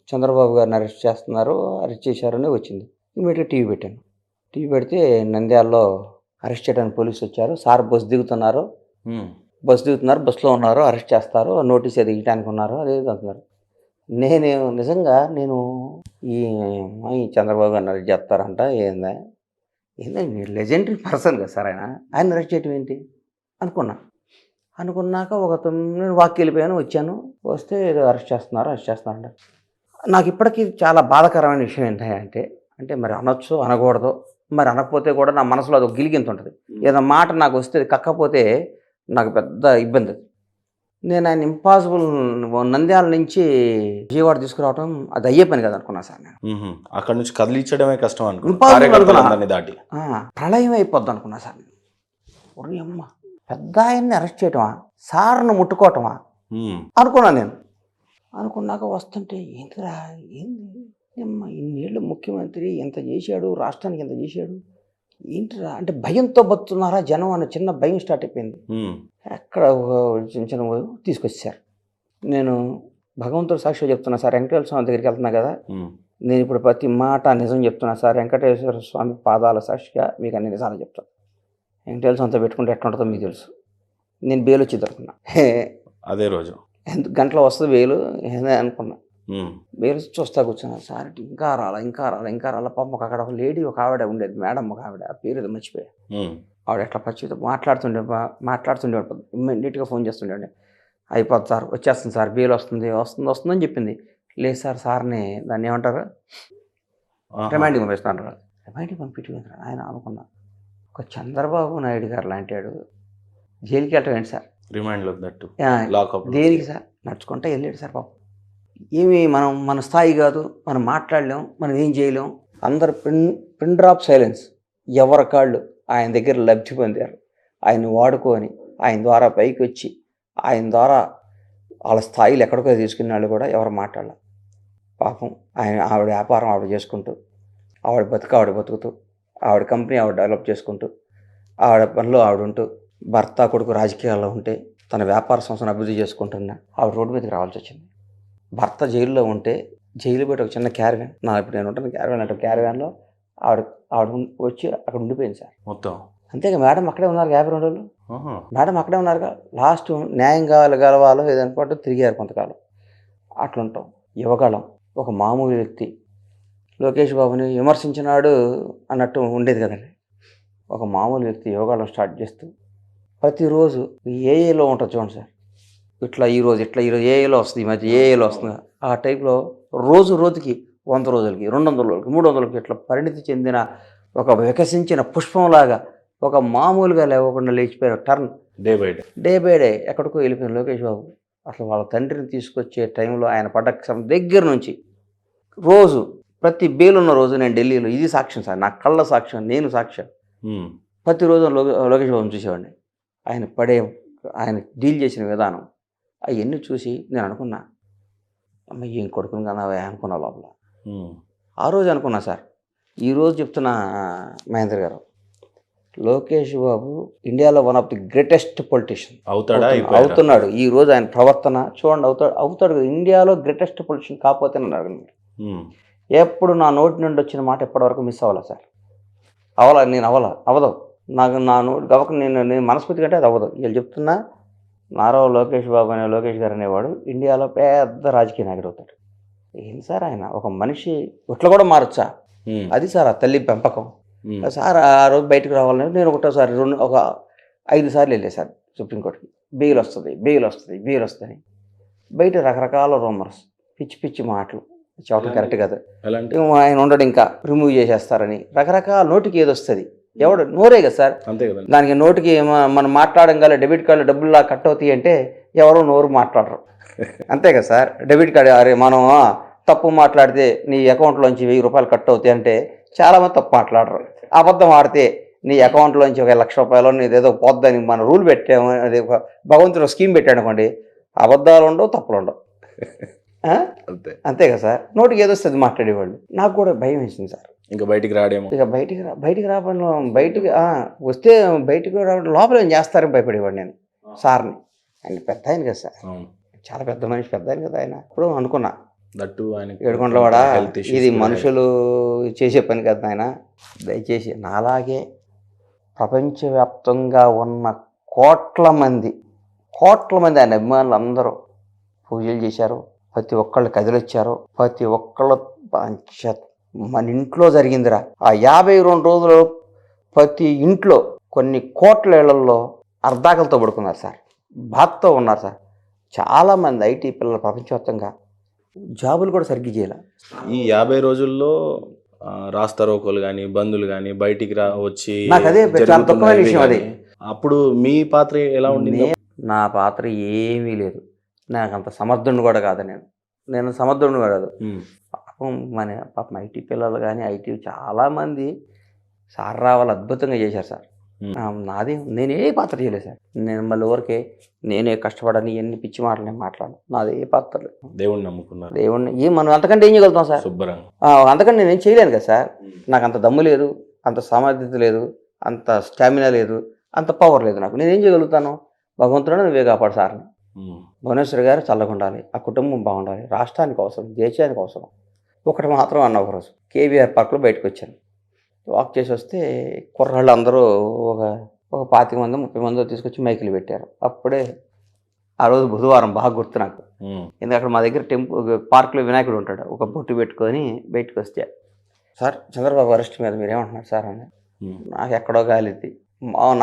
చంద్రబాబు గారిని అరెస్ట్ చేస్తున్నారు, అరెస్ట్ చేశారని వచ్చింది. ఇమ్మీడియట్‌గా టీవీ పెట్టాను. టీవీ పెడితే నంద్యాలలో అరెస్ట్ చేయడానికి పోలీసులు వచ్చారు. సార్ బస్సు దిగుతున్నారు. బస్సులో ఉన్నారు, అరెస్ట్ చేస్తారు, నోటీస్ అది ఇవ్వడానికి ఉన్నారు, అదే అంటున్నారు. నిజంగా ఈ ఈ చంద్రబాబు గారిని అరెస్ట్ చేస్తారంట ఏందా లెజెండరీ పర్సన్ కదా సార్ ఆయన అరెస్ట్ చేయటం ఏంటి అనుకున్నాక నేను వాక్కి వెళ్ళిపోయాను, వచ్చాను. వస్తే ఏదో అరెస్ట్ చేస్తున్నారంట. నాకు ఇప్పటికీ చాలా బాధాకరమైన విషయం ఏంటంటే మరి అనొచ్చు అనకూడదు, మరి అనకపోతే కూడా నా మనసులో అది ఒక గిలిగింత ఉంటుంది. ఏదైనా మాట నాకు వస్తే కక్కపోతే నాకు పెద్ద ఇబ్బంది. నేను ఆయన ఇంపాసిబుల్ నంద్యాల నుంచి విజయవాడ తీసుకురావడం అది అయ్యే పని కదా అనుకున్నా సార్. నేను అక్కడ నుంచి కదిలించడమే కష్టం దాటి ప్రళయం అయిపోద్ది అనుకున్నా సార్. అమ్మ పెద్ద ఆయన్ని అరెస్ట్ చేయటమా, సార్ను ముట్టుకోవటమా అనుకున్నా. నేను అనుకున్నాక వస్తుంటే ఏంటిరా ఇన్నేళ్ళు ముఖ్యమంత్రి ఎంత చేశాడు, రాష్ట్రానికి ఎంత చేశాడు, ఏంటిరా అంటే భయంతో బతున్నారా జనం అన్న చిన్న భయం స్టార్ట్ అయిపోయింది. ఎక్కడ చిన్న తీసుకొచ్చారు. నేను భగవంతుడు సాక్షిగా చెప్తున్నా సార్, వెంకటేశ్వర స్వామి దగ్గరికి వెళ్తున్నా కదా, నేను ఇప్పుడు ప్రతి మాట నిజం చెప్తున్నా సార్. వెంకటేశ్వర స్వామి పాదాల సాక్షిగా మీకు అన్ని నిజాలు చెప్తాను. వెంకటేశ్వర స్వామితో పెట్టుకుంటే ఎట్లా ఉంటుందో మీకు తెలుసు. నేను బెయిల్ వచ్చి దొరుకుతున్నా అదే రోజు గంటలో వస్తుంది బెయిల్ అనుకున్నా. బెయిల్ చూస్తా కూర్చున్నా సార్, ఇంకా రాలా. పాపం అక్కడ ఒక లేడీ ఒక ఆవిడ ఉండేది, మేడం ఒక ఆవిడ, ఆ పేరు ఏదో మర్చిపోయా. ఆవిడ ఎట్లా పచ్చితో మాట్లాడుతుండే ఇమ్మీడియట్గా ఫోన్ చేస్తుండే. అయిపోద్ది సార్, వచ్చేస్తుంది సార్, బెయిల్ వస్తుందని చెప్పింది. లేదు సార్, సార్ని దాన్ని ఏమంటారు రిమాండ్కి పంపిస్తున్నారు. రిమాండ్కి పంపించుకుంటారు ఆయన అనుకున్నా. ఒక చంద్రబాబు నాయుడు గారు లాంటి వాడు జైలుకి వెళ్ళటం ఏంటి సార్, రిమాండ్లో దేనికి సార్, నడుచుకుంటా వెళ్ళాడు సార్. పాపం ఏమి మన స్థాయి కాదు, మనం మాట్లాడలేం, మనం ఏం చేయలేం. అందరు పిన్ డ్రాప్ సైలెన్స్. ఎవరి కాళ్ళు ఆయన దగ్గర లబ్ధి పొందారు. ఆయన వాడుకొని ఆయన ద్వారా పైకి వచ్చి ఆయన ద్వారా వాళ్ళ స్థాయిలు ఎక్కడికో తీసుకున్న వాళ్ళు కూడా ఎవరు మాట్లాడాలి. పాపం ఆవిడ వ్యాపారం ఆవిడ చేసుకుంటూ, ఆవిడ బతుకుతూ, ఆవిడ కంపెనీ ఆవిడ డెవలప్ చేసుకుంటూ, ఆవిడ పనిలో ఆవిడ ఉంటూ, భర్త కొడుకు రాజకీయాల్లో ఉంటే తన వ్యాపార సంస్థను అభివృద్ధి చేసుకుంటున్నా ఆవిడ రోడ్డు మీదకి రావాల్సి వచ్చింది. భర్త జైల్లో ఉంటే జైలు పెట్టి ఒక చిన్న క్యారవాన్, ఇప్పుడు నేను ఉంటాను క్యారవాన్ అంటే క్యారవాన్లో ఆవిడ వచ్చి అక్కడ ఉండిపోయింది సార్ మొత్తం. అంతేగా మేడం అక్కడే ఉన్నారు 52 రోజులు. మేడం అక్కడే ఉన్నారుగా. లాస్ట్ న్యాయం గెలవాలో ఏదనుకుంటూ తిరిగారు కొంతకాలం. అట్లుంటాం యువకాలం. ఒక మామూలు వ్యక్తి లోకేష్ బాబుని విమర్శించినాడు అన్నట్టు ఉండేది కదండి. ఒక మామూలు వ్యక్తి యోగాలను స్టార్ట్ చేస్తూ ప్రతిరోజు ఏఏలో ఉంటుంది చూడండి సార్, ఇట్లా ఈరోజు ఏఏలో వస్తుంది, ఈ మధ్య ఏఏలో వస్తుంది. ఆ టైప్లో రోజుకి 100 రోజులకి 200 రోజులకి 300 రోజులకి ఇట్లా పరిణితి చెందిన ఒక వికసించిన పుష్పంలాగా ఒక మామూలుగా లేకుండా లేచిపోయిన టర్న్ డే బై డే ఎక్కడికో వెళ్ళిపోయిన లోకేష్ బాబు. అసలు వాళ్ళ తండ్రిని తీసుకొచ్చే టైంలో ఆయన పడ్డ దగ్గర నుంచి రోజు ప్రతి బెయిల్ రోజు నేను ఢిల్లీలో, ఇది సాక్ష్యం సార్, నా కళ్ళ సాక్ష్యం, నేను సాక్ష్యం. ప్రతిరోజు లోకేష్ బాబుని చూసేవాడిని. ఆయన డీల్ చేసిన విధానం అవన్నీ చూసి నేను అనుకున్నా, అమ్మ ఏం కొడుకుని కదా అనుకున్నా లోపల. ఆ రోజు అనుకున్నా సార్. ఈరోజు చెప్తున్నా మహేంద్ర గారు, లోకేష్ బాబు ఇండియాలో one of the greatest politician అవుతున్నాడు. ఈ రోజు ఆయన ప్రవర్తన చూడండి, అవుతాడు కదా. ఇండియాలో గ్రేటెస్ట్ పొలిటీషియన్ కాకపోతే నన్ను అడగండి. ఎప్పుడు నా నోటి నుండి వచ్చిన మాట ఎప్పటివరకు మిస్ అవ్వాలా సార్? అవదు నాకు. నా నోటి గవక నేను మనస్ఫూర్తి కంటే అది అవ్వదు. వీళ్ళు చెప్తున్నా, నారా లోకేష్ బాబు అనే లోకేష్ గారు అనేవాడు ఇండియాలో పెద్ద రాజకీయ నాయకుడు అవుతాడు. ఏంటి సార్ ఆయన ఒక మనిషి ఇట్లా కూడా మారచ్చా? అది సార్ ఆ తల్లి పెంపకం. సార్ ఆ రోజు బయటకు రావాలని నేను ఒకటోసారి ఒక 5 సార్లు వెళ్ళే సార్ సుప్రీంకోర్టుకి. బెయిల్ వస్తుంది. బయట రకరకాల రూమర్స్, పిచ్చి మాటలు చెప్పడం కరెక్ట్ కాదు. ఆయన ఉండడు, ఇంకా రిమూవ్ చేసేస్తారని రకరకాల. నోటికి ఏదొస్తుంది, ఎవడు నోరే కదా సార్. దానికి నోటికి మనం మాట్లాడడం గల డెబిట్ కార్డులో డబ్బుల్లా కట్ అవుతాయి అంటే ఎవరో నోరు మాట్లాడరు, అంతే కదా సార్. డెబిట్ కార్డు అరే మనం తప్పు మాట్లాడితే నీ అకౌంట్లోంచి 1000 రూపాయలు కట్ అవుతాయి అంటే చాలామంది తప్పు మాట్లాడరు. అబద్ధం ఆడితే నీ అకౌంట్లోంచి 1,00,000 రూపాయలు నీదేదో పోద్దని మన రూల్ పెట్టాము, అది భగవంతుడు స్కీమ్ పెట్టాడు అనుకోండి, అబద్ధాలు ఉండవు, తప్పులు ఉండవు, అంతే కదా సార్. నోటికి ఏదొస్తుంది మాట్లాడేవాళ్ళు. నాకు కూడా భయం వేసింది సార్. ఇంకా బయటికి రావడం, వస్తే బయటికి రావడం, లోపల ఏం చేస్తారని భయపడేవాడు నేను సార్ని. ఆయన పెద్ద ఆయన కదా సార్, చాలా పెద్ద మనిషి, పెద్ద ఆయన కదా ఆయన. ఇప్పుడు అనుకున్నా దట్టు ఆయన ఏడుకొండలవాడ హెల్త్ ఇది మనుషులు చేసే పని కదా ఆయన. దయచేసి నాలాగే ప్రపంచవ్యాప్తంగా ఉన్న కోట్ల మంది ఆయన అభిమానులు అందరూ పూజలు చేశారు. ప్రతి ఒక్కళ్ళు కదిలొచ్చారు. ప్రతి ఒక్కళ్ళు మన ఇంట్లో జరిగిందిరా. ఆ 52 రోజులు ప్రతి ఇంట్లో కొన్ని కోట్ల ఇళ్లలో అర్ధాకలతో పడుకున్నారు సార్, బాధతో ఉన్నారు సార్. చాలామంది ఐటీ పిల్లలు ప్రపంచవ్యాప్తంగా జాబులు కూడా సరిగ్గా చేయాలి. ఈ 50 రోజుల్లో రాస్తారోకోలు కానీ బంధువులు కానీ బయటికి వచ్చి నాకు అదే చాలా దుఃఖమైన విషయం. అది అప్పుడు మీ పాత్ర ఎలా ఉండింది? నా పాత్ర ఏమీ లేదు. నాకు అంత సమర్థుడిని కూడా కాదు. నేను సమర్థుడిని కూడా కాదు. పాపం ఐటీ పిల్లలు కానీ ఐటీ చాలామంది సార్ రావాలి అద్భుతంగా చేశారు సార్. నాది నేనే పాత్ర చేయలేదు సార్. నేను మళ్ళీ ఊరికే నేనే కష్టపడని ఎన్ని పిచ్చి మాటలు నేను మాట్లాడను. నాది ఏ పాత్ర లేదు. దేవుణ్ణి నమ్ముకున్నారు. దేవుణ్ణి మనం అంతకంటే ఏం చేయగలుగుతాం సార్? అంతకంటే నేనేం చేయలేను కదా సార్. నాకు అంత దమ్ము లేదు, అంత సామర్థ్యత లేదు, అంత స్టామినా లేదు, అంత పవర్ లేదు నాకు. నేనేం చేయగలుగుతాను? భగవంతుడు నువ్వే కాపాడు సార్ని. భువనేశ్వర్ గారు చల్లగా ఉండాలి, ఆ కుటుంబం బాగుండాలి, రాష్ట్రానికి అవసరం, దేశానికి అవసరం. ఒకటి మాత్రం అన్న ఒకరోజు కేవీఆర్ పార్క్లో బయటకు వచ్చాను. వాక్ చేసి వస్తే కుర్రాళ్ళు అందరూ ఒక 25 మంది 30 మంది తీసుకొచ్చి మైకులు పెట్టారు. అప్పుడే ఆ రోజు బుధవారం బాగా గుర్తు నాకు. ఎందుకంటే అక్కడ మా దగ్గర పార్క్లో వినాయకుడు ఉంటాడు. ఒక బొట్టు పెట్టుకొని బయటకు వస్తే, సార్ చంద్రబాబు అరెస్ట్ మీద మీరేమంటున్నారు సార్ అని. నాకు ఎక్కడో గాలిద్ది.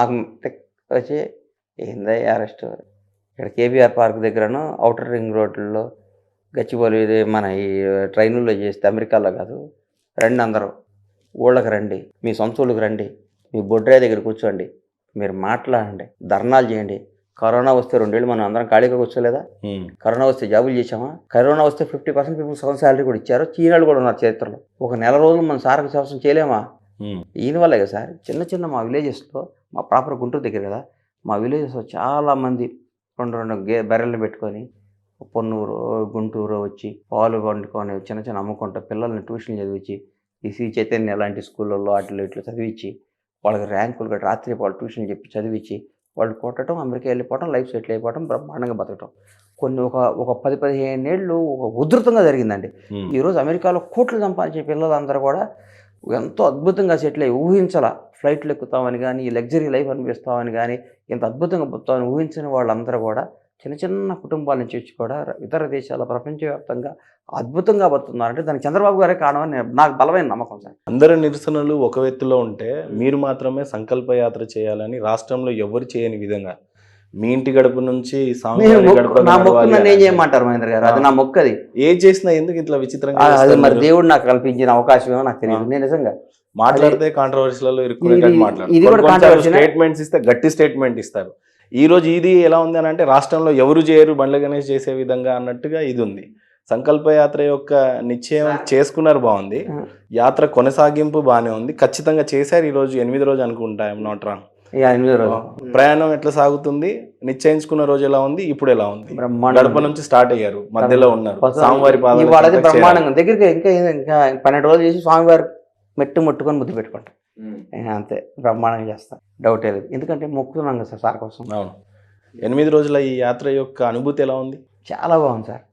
నాకు వచ్చి ఏందయ్య అరెస్ట్? ఇక్కడ కేబీఆర్ పార్క్ దగ్గరను అవుటర్ రింగ్ రోడ్లలో గచ్చిబౌలి మన ఈ ట్రైనుల్లో చేస్తే అమెరికాలో కాదు. రండి అందరూ, ఊళ్ళకి రండి, మీ సొంత ఊళ్ళకి రండి, మీ బొడ్రాయి దగ్గర కూర్చోండి, మీరు మాట్లాడండి, ధర్నాలు చేయండి. కరోనా వస్తే 2 ఏళ్ళు మనం అందరం ఖాళీగా కూర్చోలేదా? కరోనా వస్తే జాబులు చేసామా? కరోనా వస్తే 50% పీపుల్ సగం శాలరీ కూడా ఇచ్చారు. చీనాలు కూడా ఉన్నారు చరిత్రలో. ఒక నెల రోజులు మనం సార్కి సంవత్సరం చేయలేమా? ఈయన వల్లే కదా సార్. చిన్న మా విలేజెస్లో, మా ప్రాపర్ గుంటూరు దగ్గర కదా, మా విలేజెస్లో చాలామంది 2 బర్రెలను పెట్టుకొని పొన్నూరు గుంటూరు వచ్చి పాలు వండుకొని చిన్న అమ్ముకుంటా పిల్లల్ని ట్యూషన్ చదివించి, ఈ శ్రీ చైతన్య లాంటి స్కూళ్ళల్లో అట్లు ఇట్లు చదివించి వాళ్ళకి ర్యాంకులు కట్టి రాత్రి వాళ్ళు ట్యూషన్ చెప్పి చదివించి వాళ్ళు కొట్టడం, అమెరికా వెళ్ళిపోవడం, లైఫ్ సెటిల్ అయిపోవడం, బ్రహ్మాండంగా బతకటం. కొన్ని ఒక 10-15 ఏళ్ళు ఒక ఉధృతంగా జరిగిందండి. ఈరోజు అమెరికాలో కోట్లు సంపాదించే పిల్లలందరూ కూడా ఎంతో అద్భుతంగా సెటిల్ అయ్యి ఊహించాల. ఫ్లైట్లు ఎక్కుతామని కానీ, ఈ లగ్జరీ లైఫ్ అనిపిస్తామని కానీ, ఇంత అద్భుతంగా పుస్తామని ఊహించిన వాళ్ళందరూ కూడా చిన్న కుటుంబాల నుంచి వచ్చి కూడా ఇతర దేశాల ప్రపంచవ్యాప్తంగా అద్భుతంగా బతున్నారంటే దానికి చంద్రబాబు గారే కారణమని నాకు బలమైన నమ్మకం సార్. అందరి నిరసనలు ఒక వ్యక్తిలో ఉంటే మీరు మాత్రమే సంకల్ప యాత్ర చేయాలని రాష్ట్రంలో ఎవరు చేయని విధంగా మీ ఇంటి గడప నుంచి ఏం చేయమంటారు మహేంద్ర గారు? అది నా మొక్క. అది ఏం చేసినా ఎందుకు ఇట్లా విచిత్రంగా? అది మరి దేవుడు నాకు కల్పించిన అవకాశం ఏమో నాకు తెలియదు. నేను నిజంగా మాట్లాడితే కాంట్రవర్సీలలో ఇరుక్కునే స్టేట్మెంట్స్ ఇస్తే గట్టి స్టేట్మెంట్ ఇస్తారు. ఈ రోజు ఇది ఎలా ఉంది అని అంటే రాష్ట్రంలో ఎవరు చేయరు బండ్ల గణేష్ చేసే విధంగా అన్నట్టుగా ఇది ఉంది. సంకల్ప యాత్ర యొక్క నిశ్చయం చేసుకున్నారు, బాగుంది. యాత్ర కొనసాగింపు బాగానే ఉంది, ఖచ్చితంగా చేశారు. ఈ రోజు 8వ రోజు అనుకుంటా, ఐఎమ్ నాట్ రాంగ్. 8వ రోజు ప్రయాణం ఎట్లా సాగుతుంది? నిశ్చయించుకున్న రోజు ఎలా ఉంది? ఇప్పుడు ఎలా ఉంది? గడప నుంచి స్టార్ట్ అయ్యారు, మధ్యలో ఉన్నారు. స్వామివారి బ్రహ్మాండంగా దగ్గరికి ఇంకా 12 రోజులు చేసి స్వామివారి మెట్టు ముట్టుకొని ముద్దు పెట్టుకుంటాం. అంతే, బ్రహ్మాండంగా చేస్తాం, డౌట్ లేదు. ఎందుకంటే మొక్కుతున్నాం కదా సార్ కోసం. అవును. 8 రోజుల ఈ యాత్ర యొక్క అనుభూతి ఎలా ఉంది? చాలా బాగుంది సార్.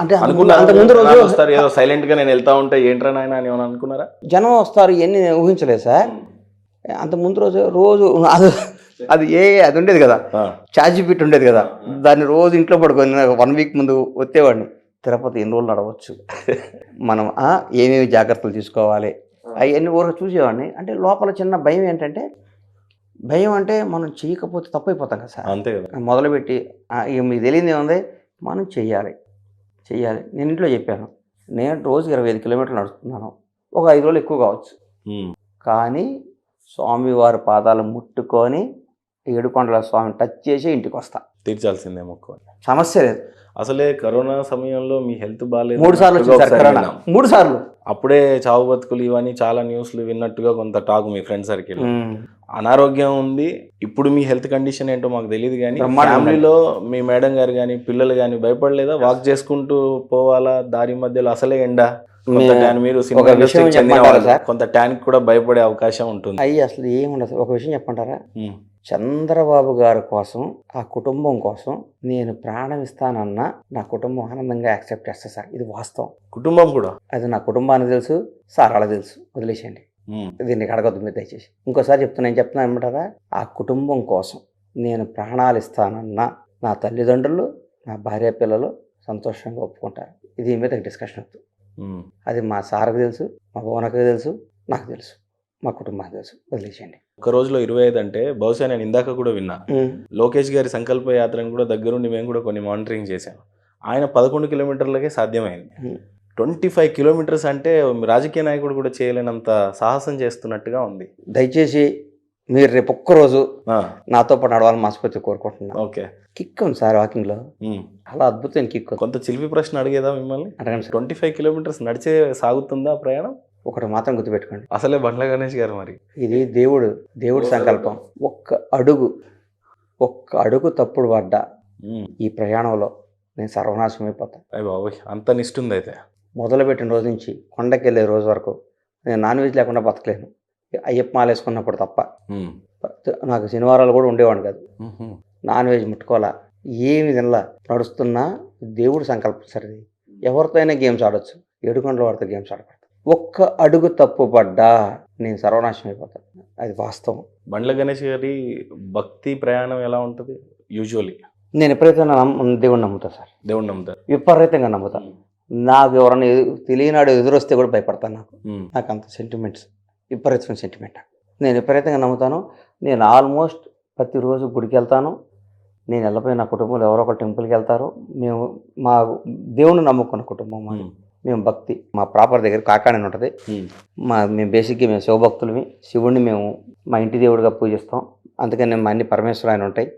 అంటే అంతకుముందు రోజు వస్తారు ఏదో సైలెంట్ గా నేను వెళ్తా ఉంటే ఏంట్రా నాయన అని అనుకున్నారా? జనం వస్తారు ఇవన్నీ ఊహించలేదు సార్. అంత ముందు రోజు అది అది ఉండేది కదా, ఛార్జీ పెట్టి ఉండేది కదా, దాన్ని రోజు ఇంట్లో పడుకొని 1 వీక్ ముందు వచ్చేవాడిని. తిరుపతి ఎన్ని రోజులు నడవచ్చు, మనం ఏమేమి జాగ్రత్తలు తీసుకోవాలి అవన్నీ ఊరికి చూసేవాడిని. అంటే లోపల చిన్న భయం ఏంటంటే, భయం అంటే మనం చేయకపోతే తప్పు అయిపోతాం కదా సార్. అంతే కదా. మొదలుపెట్టి ఇక మీకు తెలియదు ఏముంది, మనం చెయ్యాలి. నేను ఇంట్లో చెప్పాను, నేను రోజుకి 25 కిలోమీటర్లు నడుస్తున్నాను, ఒక 5 రోజులు ఎక్కువ కావచ్చు, కానీ స్వామివారి పాదాలు ముట్టుకొని ఏడుకొండల స్వామిని టచ్ చేసి ఇంటికి వస్తా. తీర్చాల్సిందే మొక్కు, సమస్య లేదు. అసలే కరోనా సమయంలో మీ హెల్త్ బాగాలేదు, 3 సార్లు వచ్చింది కరోనా, 3 సార్లు. అప్పుడే చావు బతుకులు ఇవన్నీ చాలా న్యూస్లు విన్నట్టుగా కొంత టాక్ మీ ఫ్రెండ్ సర్కిల్. అనారోగ్యం ఉంది. ఇప్పుడు మీ హెల్త్ కండిషన్ ఏంటో మాకు తెలియదు, కానీ ఫ్యామిలీలో మీ మేడం గారు కానీ పిల్లలు కానీ భయపడలేదా? వాక్ చేసుకుంటూ పోవాలా దారి మధ్యలో, అసలే ఎండ, మీరు సినిమా ఇండస్ట్రీకి చెందిన కొంత ట్యాన్ కూడా భయపడే అవకాశం ఉంటుంది. అయ్యి అసలు ఏముండదు. ఒక విషయం చెప్పంటారా? చంద్రబాబు గారి కోసం, ఆ కుటుంబం కోసం నేను ప్రాణం ఇస్తానన్నా నా కుటుంబం ఆనందంగా యాక్సెప్ట్ చేస్తా సార్. ఇది వాస్తవం. కుటుంబం కూడా అది నా కుటుంబానికి తెలుసు, సార్ అలా తెలుసు. వదిలేసేయండి, దీన్ని అడగద్దు మీరు దయచేసి. ఇంకోసారి నేను చెప్తున్నా ఏమంటారా, ఆ కుటుంబం కోసం నేను ప్రాణాలు ఇస్తానన్నా నా తల్లిదండ్రులు, నా భార్య పిల్లలు సంతోషంగా ఒప్పుకుంటారు. ఇది మీద డిస్కషన్ అవుతుంది. అది మా సార్కి తెలుసు, మా భువనకి తెలుసు, నాకు తెలుసు, మా కుటుంబానికి తెలుసు. వదిలేసేయండి. ఒక రోజులో 25 అంటే బహుశా నేను ఇందాక కూడా విన్నా, లోకేష్ గారి సంకల్ప యాత్రను కూడా దగ్గరుండి మేము కూడా కొన్ని మానిటరింగ్ చేశాను. ఆయన 11 కిలోమీటర్లకే సాధ్యమైంది. 25 కిలోమీటర్స్ అంటే రాజకీయ నాయకుడు కూడా చేయలేనంత సాహసం చేస్తున్నట్టుగా ఉంది. దయచేసి మీరు రేపు ఒక్కరోజు నాతో పాటు నడవాలని మనస్ఫూర్తి కోరుకుంటున్నాను. ఓకే, కిక్ ఉంది సార్ వాకింగ్లో, అలా అద్భుతమైన కిక్. కొంత చిలిపి ప్రశ్న అడిగేదా మిమ్మల్ని? అడగండి సార్. 25 కిలోమీటర్స్ నడిచే సాగుతుందా ప్రయాణం? ఒకటి మాత్రం గుర్తుపెట్టుకోండి, అసలే బండ్ల గణేష్ గారు మరి ఇది దేవుడి సంకల్పం. ఒక్క అడుగు తప్పుడు పడ్డా ఈ ప్రయాణంలో నేను సర్వనాశనం అయిపోతాను. అయ్య బాబోయ్, అంత నిష్టుంది అయితే. మొదలుపెట్టిన రోజు నుంచి కొండకి వెళ్ళే రోజు వరకు నేను నాన్ వెజ్ లేకుండా బతకలేను. అయ్యప్ప మాల వేసుకున్నప్పుడు తప్ప. నాకు శనివారాలు కూడా ఉండేవాడు కాదు. నాన్ వెజ్ ముట్టుకోవాలా, ఏమి తినలా, నడుస్తున్నా. దేవుడి సంకల్పం సరే. ఎవరితో అయినా గేమ్స్ ఆడొచ్చు, 7 గంటల వాడితో గేమ్స్ ఆడకూడదు. ఒక్క అడుగు తప్పు పడ్డా నేను సర్వనాశనం అయిపోతాను. అది వాస్తవం. బండ్ల గణేష్ గారి భక్తి ప్రయాణం ఎలా ఉంటుంది యూజువల్లీ? నేను ఎప్పుడైతే దేవుడిని నమ్ముతా సార్, దేవుడిని నమ్ముతారు, విపరీతంగా నమ్ముతాను. నాకు ఎవరన్నా తెలియనాడు ఎదురొస్తే కూడా భయపడతాను. నాకు అంత సెంటిమెంట్స్, విపరీతమైన సెంటిమెంట్. నేను విపరీతంగా నమ్ముతాను. నేను ఆల్మోస్ట్ ప్రతిరోజు గుడికి వెళ్తాను. నేను వెళ్ళిపోయి నా కుటుంబంలో ఎవరో ఒక టెంపుల్కి వెళ్తారు. మేము మా దేవుని నమ్ముకున్న కుటుంబం మాది. మేము భక్తి, మా ప్రాపర్ దగ్గర కాకాడని ఉంటుంది. మేము బేసిక్గా మేము శివభక్తులమి. శివుడిని మేము మా ఇంటి దేవుడిగా పూజిస్తాం. అందుకని మా అన్ని పరమేశ్వర ఆయన ఉంటాయి.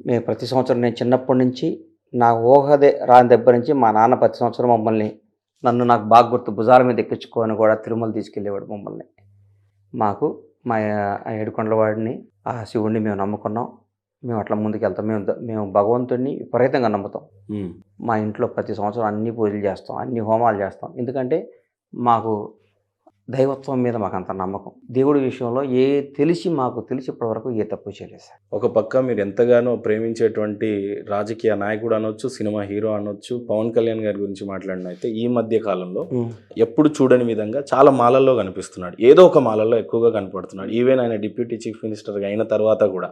మేము ప్రతి సంవత్సరం, నేను చిన్నప్పటి నుంచి నా ఊహదే రాని దగ్గర నుంచి మా నాన్న ప్రతి సంవత్సరం మమ్మల్ని, నాకు బాగా గుర్తు, భుజాల మీద ఎక్కించుకొని కూడా తిరుమల తీసుకెళ్ళేవాడు మమ్మల్ని. మాకు మా ఏడుకొండల వాడిని, ఆ శివుడిని మేము నమ్ముకున్నాం. మేము అట్లా ముందుకు వెళ్తాం. మేము భగవంతుడిని విపరీతంగా నమ్ముతాం. మా ఇంట్లో ప్రతి సంవత్సరం అన్ని పూజలు చేస్తాం, అన్ని హోమాలు చేస్తాం. ఎందుకంటే మాకు దైవత్వం మీద మాకు అంత నమ్మకం. దేవుడి విషయంలో మాకు తెలిసి ఇప్పటివరకు ఏ తప్పు చేయలేదు సార్. ఒక పక్క మీరు ఎంతగానో ప్రేమించేటువంటి రాజకీయ నాయకుడు అనొచ్చు, సినిమా హీరో అనొచ్చు, పవన్ కళ్యాణ్ గారి గురించి మాట్లాడినైతే ఈ మధ్య కాలంలో ఎప్పుడు చూడని విధంగా చాలా మాలల్లో కనిపిస్తున్నాడు. ఏదో ఒక మాలల్లో ఎక్కువగా కనపడుతున్నాడు. ఈవెన్ ఆయన డిప్యూటీ చీఫ్ మినిస్టర్గా అయిన తర్వాత కూడా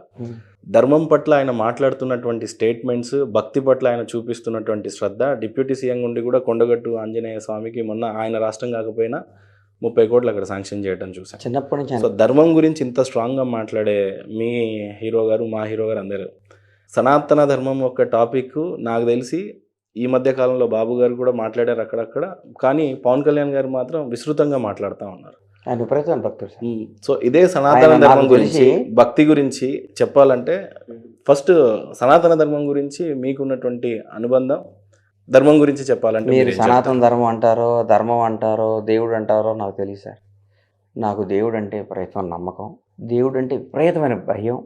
ధర్మం పట్ల ఆయన మాట్లాడుతున్నటువంటి స్టేట్మెంట్స్, భక్తి పట్ల ఆయన చూపిస్తున్నటువంటి శ్రద్ధ, డిప్యూటీ సీఎం ఉండి కూడా కొండగట్టు ఆంజనేయ స్వామికి మొన్న ఆయన రాష్ట్రం కాకపోయినా 30 కోట్లు అక్కడ శాంక్షన్ చేయడం చూసాను చిన్నప్పటి నుంచి. సో ధర్మం గురించి ఇంత స్ట్రాంగ్గా మాట్లాడే మీ హీరో గారు, మా హీరో గారు అందరూ సనాతన ధర్మం ఒక టాపిక్ నాకు తెలిసి ఈ మధ్య కాలంలో బాబు గారు కూడా మాట్లాడారు అక్కడక్కడ. కానీ పవన్ కళ్యాణ్ గారు మాత్రం విస్తృతంగా మాట్లాడుతూ ఉన్నారు. ఆయన విపరీతమైన భక్తుడు సార్. సో ఇదే సనాతన ధర్మం గురించి, భక్తి గురించి చెప్పాలంటే ఫస్ట్ సనాతన ధర్మం గురించి మీకున్నటువంటి అనుబంధం, ధర్మం గురించి చెప్పాలంటే మీరు సనాతన ధర్మం అంటారో దేవుడు అంటారో నాకు తెలియదు సార్. నాకు దేవుడు అంటే విపరీతమైన నమ్మకం, దేవుడు అంటే విపరీతమైన భయం.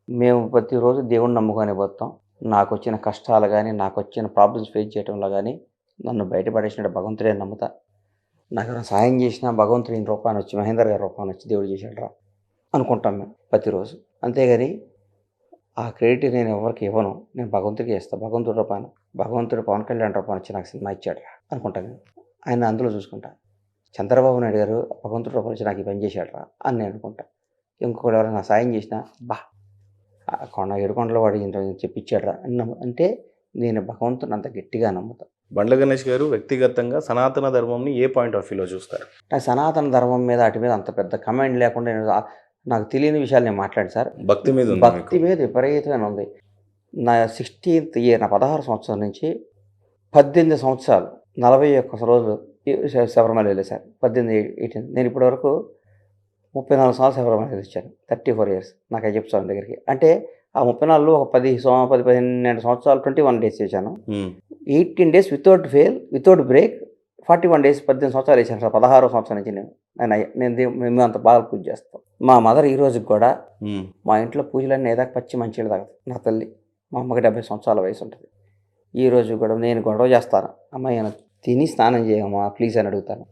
మేము ప్రతిరోజు దేవుడిని నమ్ముకొని పోతాం. నాకు వచ్చిన కష్టాలు కానీ, నాకు వచ్చిన ప్రాబ్లమ్స్ ఫేస్ చేయడంలో కానీ నన్ను బయటపడేసినట్టు భగవంతుడే నమ్ముతా. నాకు ఏమైనా సాయం చేసినా భగవంతుడి రూపాన్ని వచ్చి, మహేందర్ గారి రూపాన్ని వచ్చి దేవుడు చేశాడు రా అనుకుంటాం మేము ప్రతిరోజు. అంతేగాని ఆ క్రెడిట్ నేను ఎవరికి ఇవ్వను, నేను భగవంతుడికి ఇస్తాను. భగవంతుడి రూపాన్ని, భగవంతుడు పవన్ కళ్యాణ్ రూపాన్ని వచ్చి నాకు సినిమా ఇచ్చాడు రా అనుకుంటాను నేను. ఆయన అందులో చూసుకుంటాను. చంద్రబాబు నాయుడు గారు భగవంతుడి రూపాన్ని వచ్చి నాకు ఈ పని చేశాడు రా అని నేను అనుకుంటా. ఇంకొకటి ఎవరైనా సాయం చేసినా ఏడుకొండల వాడు చెప్పించాడు రా అంటే నేను భగవంతుని అంత గట్టిగా నమ్ముతాను. బండ్ల గణేష్ గారు వ్యక్తిగతంగా సనాతన ధర్మంని ఏ పాయింట్ ఆఫ్ వ్యూలో చూస్తారు? నాకు సనాతన ధర్మం మీద వాటి మీద అంత పెద్ద కమెంట్ లేకుండా నాకు తెలియని విషయాలు నేను మాట్లాడి సార్. భక్తి మీద విపరీతమైన ఉంది. నా 16th ఇయర్, నా 16 సంవత్సరాల నుంచి 18 సంవత్సరాలు 41 రోజులు శబరిమల వెళ్ళాను సార్. 18 నేను ఇప్పటి వరకు 34 సంవత్సరాలు శబరిమల వెళ్ళొచ్చాను. 34 years నాకు అయ్యప్ప స్వామి దగ్గరికి. అంటే ఆ 34లో ఒక 12 సంవత్సరాలు 21 days చేశాను. 18 days without fail, without break. 41 days 18 సంవత్సరాలు వేసాను సార్. 16వ సంవత్సరం నుంచి మేము అంత బాగా పూజ చేస్తాం. మా మదర్ ఈ రోజుకి కూడా మా ఇంట్లో పూజలన్నీ ఏదాకా పచ్చి మంచిగా తాగుతుంది. నా తల్లి, మా అమ్మకి 70 సంవత్సరాల వయసు ఉంటుంది. ఈ రోజు కూడా నేను గొడవ చేస్తాను, అమ్మాయి తిని స్నానం చేయమ్మా ప్లీజ్ అని అడుగుతాను.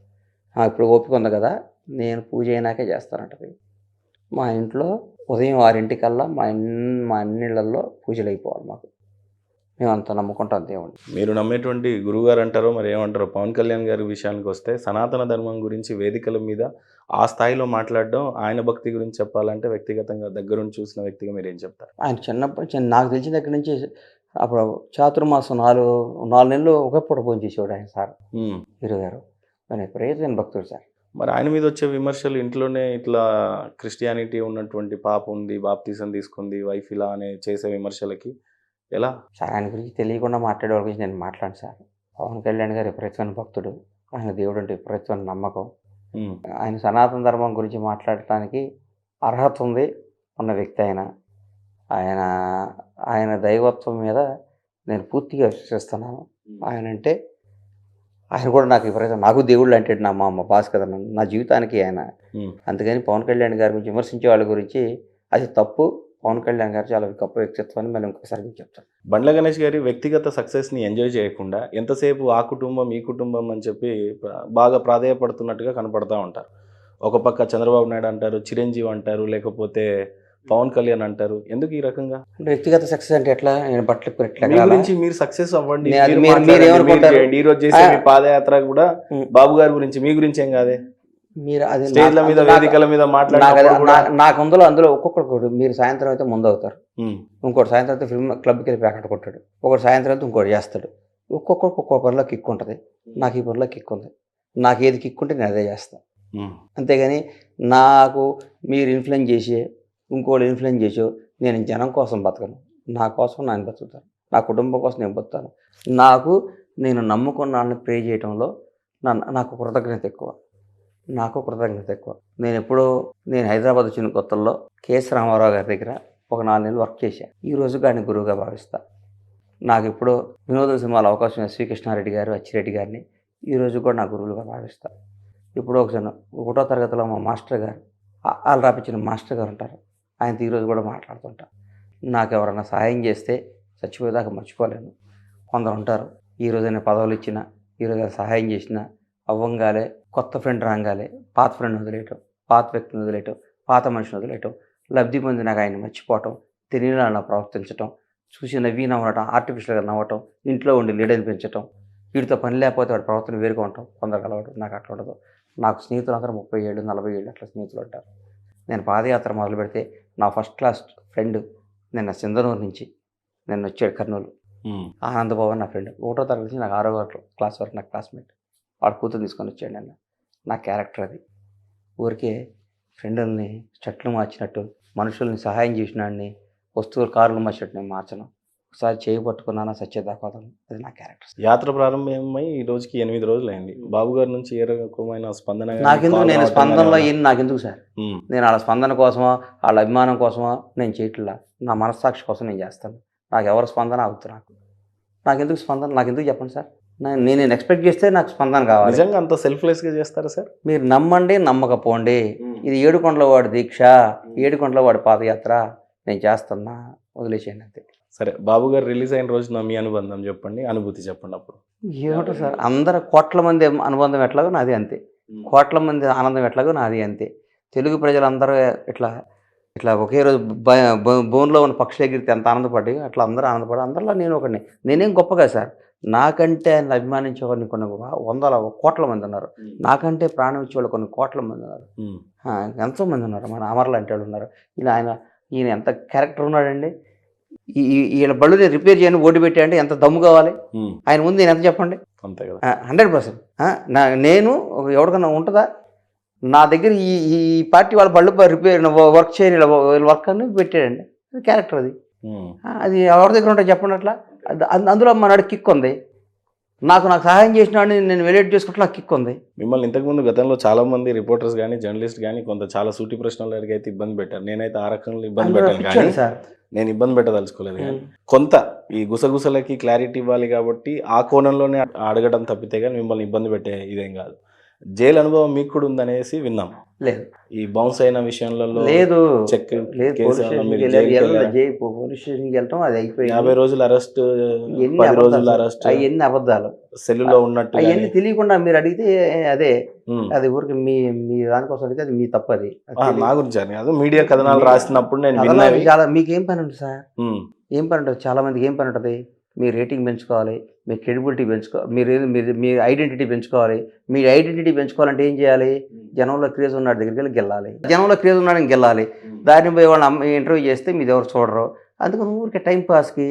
ఇప్పుడు ఓపిక ఉంది కదా, నేను పూజ అయినాకే చేస్తానంటది. మా ఇంట్లో ఉదయం 6 మా అన్నిళ్ళల్లో పూజలు అయిపోవాలి మాకు. మేము అంత నమ్ముకుంటాం దేవుడిని. మీరు నమ్మేటువంటి గురువుగారు అంటారో మరి ఏమంటారో పవన్ కళ్యాణ్ గారి విషయానికి వస్తే సనాతన ధర్మం గురించి వేదికల మీద ఆ స్థాయిలో మాట్లాడడం, ఆయన భక్తి గురించి చెప్పాలంటే వ్యక్తిగతంగా దగ్గరుండి చూసిన వ్యక్తిగా మీరు ఏం చెప్తారు? ఆయన చిన్నప్పటి నాకు తెలిసిన దగ్గర నుంచి అప్పుడు చాతుర్మాసం 4 నెలలు ఒకే పూట భోజనం చేసేవాడు ఆయన సార్ హీరో గారు. ఆయన విపరీతమైన భక్తుడు సార్. మరి ఆయన మీద వచ్చే విమర్శలు ఇంట్లోనే ఇట్లా క్రిస్టియానిటీ ఉన్నటువంటి పాప ఉంది, బాప్తీసం తీసుకుంది, వైఫ్ ఇలా అనే చేసే విమర్శలకి ఎలా? సార్ ఆయన గురించి తెలియకుండా మాట్లాడే వాళ్ళ గురించి నేను మాట్లాడను సార్. పవన్ కళ్యాణ్ గారు విపరీతమైన భక్తుడు. ఆయన దేవుడు అంటే విపరీతమైన నమ్మకం. ఆయన సనాతన ధర్మం గురించి మాట్లాడటానికి అర్హత ఉంది ఉన్న వ్యక్తి ఆయన. ఆయన దైవత్వం మీద నేను పూర్తిగా విశ్వసిస్తున్నాను. ఆయన కూడా నాకు విపరీతం, నాకు దేవుళ్ళు అంటే మా అమ్మ బాస్ కదా నా జీవితానికి ఆయన. అందుకని పవన్ కళ్యాణ్ గారి గురించి విమర్శించే వాళ్ళ గురించి అది తప్పు. పవన్ కళ్యాణ్ గారు చాలా గొప్ప వ్యక్తిత్వాన్ని మళ్ళీ ఇంకొకసారి చెప్తాను. బండ్ల గణేష్ గారి వ్యక్తిగత సక్సెస్ని ఎంజాయ్ చేయకుండా ఎంతసేపు ఆ కుటుంబం ఈ కుటుంబం అని చెప్పి బాగా ప్రాధేయపడుతున్నట్టుగా కనపడతా ఉంటారు. ఒక పక్క చంద్రబాబు నాయుడు అంటారు, చిరంజీవి అంటారు, లేకపోతే పవన్ కళ్యాణ్ అంటారు. ఎందుకు ఈ రకంగా? అంటే వ్యక్తిగత సక్సెస్ అంటే ఎట్లా? నేను బట్టలు మీ గురించి మీరు సక్సెస్ అవ్వండి, ఈ రోజు చేసే మీ పాదయాత్ర కూడా బాబు గారి గురించి, మీ గురించి ఏం కాదే. మీరు అది స్టేజ్ల మీద వేదికల మీద నాకు అందులో ఒక్కొక్కరు మీరు సాయంత్రం అయితే ముందు అవుతారు, ఇంకోటి సాయంత్రం అయితే ఫిల్మ్ క్లబ్కి వెళ్ళి ప్యాకెట్ కొట్టాడు, ఒకటి సాయంత్రం అయితే ఇంకోటి చేస్తాడు. ఒక్కొక్కరికి ఒక్కొక్క పనిలో కిక్ ఉంటుంది. నాకు ఈ పనిలో కిక్ ఉంది. నాకు ఏది కిక్ ఉంటే నేను అదే చేస్తాను. అంతేగాని నాకు మీరు ఇన్ఫ్లుయెన్స్ చేసి ఇంకోటి ఇన్ఫ్లుయెన్స్ చేసో నేను జనం కోసం బతకను. నా కోసం నేను బతుకుతాను, నా కుటుంబం కోసం నేను బతుకుతాను. నేను నమ్ముకున్న వాళ్ళని ప్రే చేయడంలో నాకు కృతజ్ఞత ఎక్కువ. నేను హైదరాబాద్ వచ్చిన కొత్తల్లో కేఎస్ రామారావు గారి దగ్గర ఒక 4 నెలలు వర్క్ చేశాను. ఈ రోజు గారిని గురువుగా భావిస్తాను. నాకు ఇప్పుడు వినోద సినిమాలో అవకాశం శ్రీ కృష్ణారెడ్డి గారు, అచ్చిరెడ్డి గారిని ఈ రోజు కూడా నా గురువులుగా భావిస్తాను. ఇప్పుడు ఒకటో తరగతిలో మా మాస్టర్ గారు, వాళ్ళు రాపించిన మాస్టర్ గారు ఉంటారు, ఆయనతో ఈరోజు కూడా మాట్లాడుతుంటాను. నాకు ఎవరైనా సహాయం చేస్తే చచ్చిపోయేదాకా మర్చిపోలేను. కొందరు ఉంటారు, ఈరోజైనా పదవులు ఇచ్చినా, ఈరోజు సహాయం చేసినా అవ్వంగాలే కొత్త ఫ్రెండ్ రాగాలే పాత ఫ్రెండ్ వదిలేయటం, పాత వ్యక్తిని వదిలేయటం, పాత మనిషిని వదిలేయటం, లబ్ధి పొంది నాకు ఆయన మర్చిపోవటం, తెలియని ప్రవర్తించటం, చూసి నవ్వి నవ్వటం, ఆర్టిఫిషియల్గా నవ్వటం, ఇంట్లో ఉండి లీడర్ని పెంచటం, వీడితో పని లేకపోతే వాడి ప్రవర్తన వేరుగా ఉంటాం. కొందరు కలవడం నాకు అట్లా ఉండదు. నాకు స్నేహితులు అందరూ 30 ఏళ్ళు 40 ఏళ్ళు అట్లా స్నేహితులు ఉంటారు. నేను పాదయాత్ర మొదలు పెడితే నా ఫస్ట్ క్లాస్ ఫ్రెండ్ నిన్న సింధనూరు నుంచి నిన్న వచ్చాడు కర్నూలు, ఆనందబాబు నా ఫ్రెండ్. ఒకటో తరగతి నుంచి నాకు 6వ క్లాస్ వరకు నా క్లాస్మేట్. వాడు కూతురు తీసుకొని వచ్చాడు. నిన్న నా క్యారెక్టర్ అది. ఊరికే ఫ్రెండుల్ని చెట్లు మార్చినట్టు, మనుషుల్ని సహాయం చేసినాడిని, వస్తువులు కార్లు మార్చినట్టు నేను మార్చను. ఒకసారి చేయి పట్టుకున్నాను సత్యదాకోదం, అది నా క్యారెక్టర్. యాత్ర ప్రారంభమై ఈ రోజుకి 8 రోజులు అయింది. బాబు గారి నుంచి ఏ రకమైన స్పందన? నేను స్పందనలో నాకెందుకు సార్? నేను వాళ్ళ స్పందన కోసమో వాళ్ళ అభిమానం కోసమో నేను చేయట్లా. నా మనస్సాక్షి కోసం నేను చేస్తాను. నాకు ఎవరి స్పందన అవుతుంది. నాకెందుకు స్పందన? నాకెందుకు చెప్పండి సార్? నేను ఎక్స్పెక్ట్ చేస్తే నాకు స్పందన కావాలి. నిజంగా అంత సెల్ఫ్లెస్గా చేస్తారా సార్? మీరు నమ్మండి, నమ్మకపోండి. ఇది ఏడుకొండల వాడి దీక్ష, ఏడుకొండల వాడి పాదయాత్ర. నేను చేస్తున్నా, వదిలేసేయండి అంతే. సరే, బాబు గారు రిలీజ్ అయిన రోజున మీ అనుబంధం చెప్పండి, అనుభూతి చెప్పండి. అప్పుడు ఏమంటారు సార్? అందరూ కోట్ల మంది అనుబంధం ఎట్లాగో నాది అంతే, కోట్ల మంది ఆనందం ఎట్లాగో నాది అంతే. తెలుగు ప్రజలందరూ ఇట్లా ఒకే రోజు బోన్లో ఉన్న పక్షులు ఎగిరితే ఎంత ఆనందపడి అట్లా అందరూ ఆనందపడి అందరిలో నేను ఒకడిని. నేనేం గొప్పగా సార్, నాకంటే ఆయన అభిమానించే వాళ్ళని కొన్ని కోట్ల మంది ఉన్నారు. నాకంటే ప్రాణం ఇచ్చే వాళ్ళు కొన్ని కోట్ల మంది ఉన్నారు. ఎంతోమంది ఉన్నారు. మన అమర్లు అంటే వాళ్ళు ఉన్నారు. ఈయన ఎంత క్యారెక్టర్ ఉన్నాడండి. వీళ్ళ బళ్ళు నేను రిపేర్ చేయని ఓటు పెట్టా అంటే ఎంత దమ్ము కావాలి ఆయన ముందు. నేను ఎంత చెప్పండి? అంతే కదా, 100%. నేను ఎవరికన్నా ఉంటుందా నా దగ్గర ఈ పార్టీ వాళ్ళ బళ్ళు రిపేర్ వర్క్ చేయని వర్క్ అని పెట్టాడండి. అది క్యారెక్టర్. అది ఎవరి దగ్గర ఉంటే చెప్పండి. అట్లా అందులో మనడు కిక్ ఉంది. నాకు సహాయం చేసిన వాడిని నేను వెలిట్ చేసుకుంటే నాకు కిక్ ఉంది. మిమ్మల్ని ఇంతకుముందు గతంలో చాలా మంది రిపోర్టర్స్ కానీ జర్నలిస్ట్ కానీ కొంత చాలా సూటి ప్రశ్నలు అడిగి అయితే ఇబ్బంది పెట్టారు. నేనైతే ఆ రకంగా ఇబ్బంది పెట్టాను, కానీ నేను ఇబ్బంది పెట్టదలుచుకోలేదు. కానీ కొంత ఈ గుసగుసలకి క్లారిటీ ఇవ్వాలి కాబట్టి ఆ కోణంలోనే అడగడం తప్పితే కానీ మిమ్మల్ని ఇబ్బంది పెట్టే ఇదేం కాదు. జైలు అనుభవం మీకు కూడా ఉందనేసి విన్నాం. లేదు ఈ బౌన్స్ అయిన విషయంలో లేదు చెక్ లేదు, కేసు పోలీస్ వల్ల స్టేషన్కి మీరు వెళ్ళాలి, జైలుకి వెళ్ళారా? పోలీస్ స్టేషన్కి వెళ్తాం, అది అయిపోయింది. 50 రోజులు అరెస్ట్, ఎన్ని 10 రోజులు అబద్ధాలు అరెస్ట్, అవన్నీ అబద్ధాలు, సెల్లులో ఉన్నట్టు అవన్నీ తెలియకుండా మీరు అడిగితే అదే ఉమ్. అది ఊరికి మీ మీ దానికోసం అడిగితే అది మీ తప్పు. అది నా గురించి అని కాదు, మీడియా కథనాలు రాసినప్పుడు నేను కథనాలు విన్నవి. చాలా మీకేం పని ఉంటుంది సార్? ఉమ్, ఏం పని ఉంటుంది? చాలా మందికి ఏం పని ఉంటుంది? మీ రేటింగ్ పెంచుకోవాలి, మీ క్రెడిబిలిటీ పెంచుకోవాలి, మీ ఐడెంటిటీ పెంచుకోవాలి. మీ ఐడెంటిటీ పెంచుకోవాలంటే ఏం చేయాలి? జనంలో క్రేజ్ ఉన్నాడు దగ్గరికి వెళ్ళి గెలాలి, జనంలో క్రేజ్ ఉన్నాడని గెలాలి. దాన్ని పోయి వాళ్ళని ఇంటర్వ్యూ చేస్తే మీది ఎవరు చూడరు. అందుకని ఊరికే టైంపాస్కి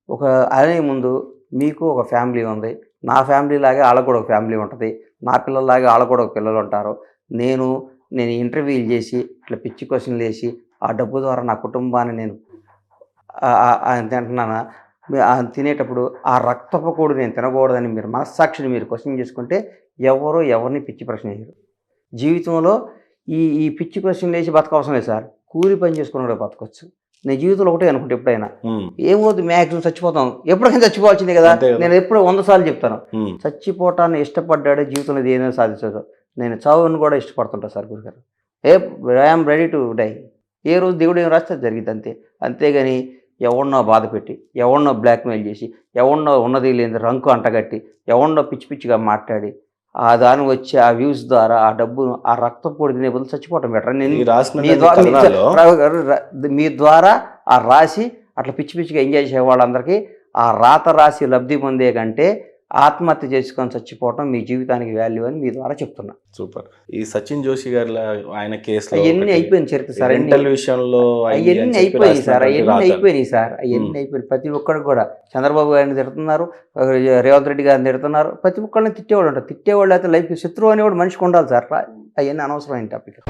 ఒక అనే ముందు మీకు ఒక ఫ్యామిలీ ఉంది, నా ఫ్యామిలీ లాగే వాళ్ళకు కూడా ఒక ఫ్యామిలీ ఉంటుంది, నా పిల్లల్లాగే వాళ్ళకు కూడా ఒక పిల్లలు ఉంటారు. నేను ఇంటర్వ్యూలు చేసి ఇట్లా పిచ్చి క్వశ్చన్లు వేసి ఆ డబ్బు ద్వారా నా కుటుంబాన్ని నేను తింటున్నానా? తినేటప్పుడు ఆ రక్తపు కూడు నేను తినకూడదని మీరు మనస్సాక్షిని మీరు క్వశ్చన్ చేసుకుంటే ఎవరిని పిచ్చి ప్రశ్న వేయరు. జీవితంలో ఈ పిచ్చి క్వశ్చన్ వేసి బతకవసరం లేదు సార్, కూలి పని చేసుకుని కూడా బతకొచ్చు. నేను జీవితంలో ఒకటే అనుకుంటే ఎప్పుడైనా ఏమవుతుంది, మ్యాక్సిమం చచ్చిపోతాం, ఎప్పటికైనా చచ్చిపోవాల్సిందే కదా. నేను ఎప్పుడు 100 సార్లు చెప్తాను, చచ్చిపోవటాన్ని ఇష్టపడ్డాడే జీవితంలో ఏదైనా సాధించదు. నేను చావును కూడా ఇష్టపడుతుంటా సార్ గురుగారు. I'm ready to die. ఏ రోజు దేవుడు ఏం రాస్తే జరిగింది అంతే. అంతేగాని ఎవరినో బాధ పెట్టి, ఎవరినో బ్లాక్మెయిల్ చేసి, ఎవరినో ఉన్నది లేని రంకు అంటగట్టి, ఎవరినో పిచ్చి పిచ్చిగా మాట్లాడి ఆ దాని వచ్చి ఆ వ్యూస్ ద్వారా ఆ డబ్బును ఆ రక్తపోటు తినే బదులు చచ్చిపోవటం బెటర్. నేను మీ ద్వారా ఆ రాసి అట్లా పిచ్చి పిచ్చిగా ఎంజాయ్ చేసే వాళ్ళందరికీ ఆ రాత రాసి లబ్ధి పొందే కంటే ఆత్మహత్య చేసుకొని చచ్చిపోవటం మీ జీవితానికి వాల్యూ అని మీ ద్వారా చెప్తున్నా. సూపర్. ఈ సచిన్ జోషి గారి ఆయన కేసులో అవన్నీ అయిపోయింది చరిత్ర సార్, విషయంలో అవన్నీ అయిపోయినాయి సార్, అవన్నీ అయిపోయినాయి. ప్రతి ఒక్కరికి కూడా చంద్రబాబు గారిని తిడుతున్నారు, రేవంత్ రెడ్డి గారిని తిడుతున్నారు, ప్రతి ఒక్కరిని తిట్టేవాళ్ళు ఉంటారు. తిట్టేవాళ్ళు అయితే లైఫ్ శత్రువు అనేవాడు మనిషికి ఉండాలి సార్. అవన్నీ అనవసరమైన టాపిక్.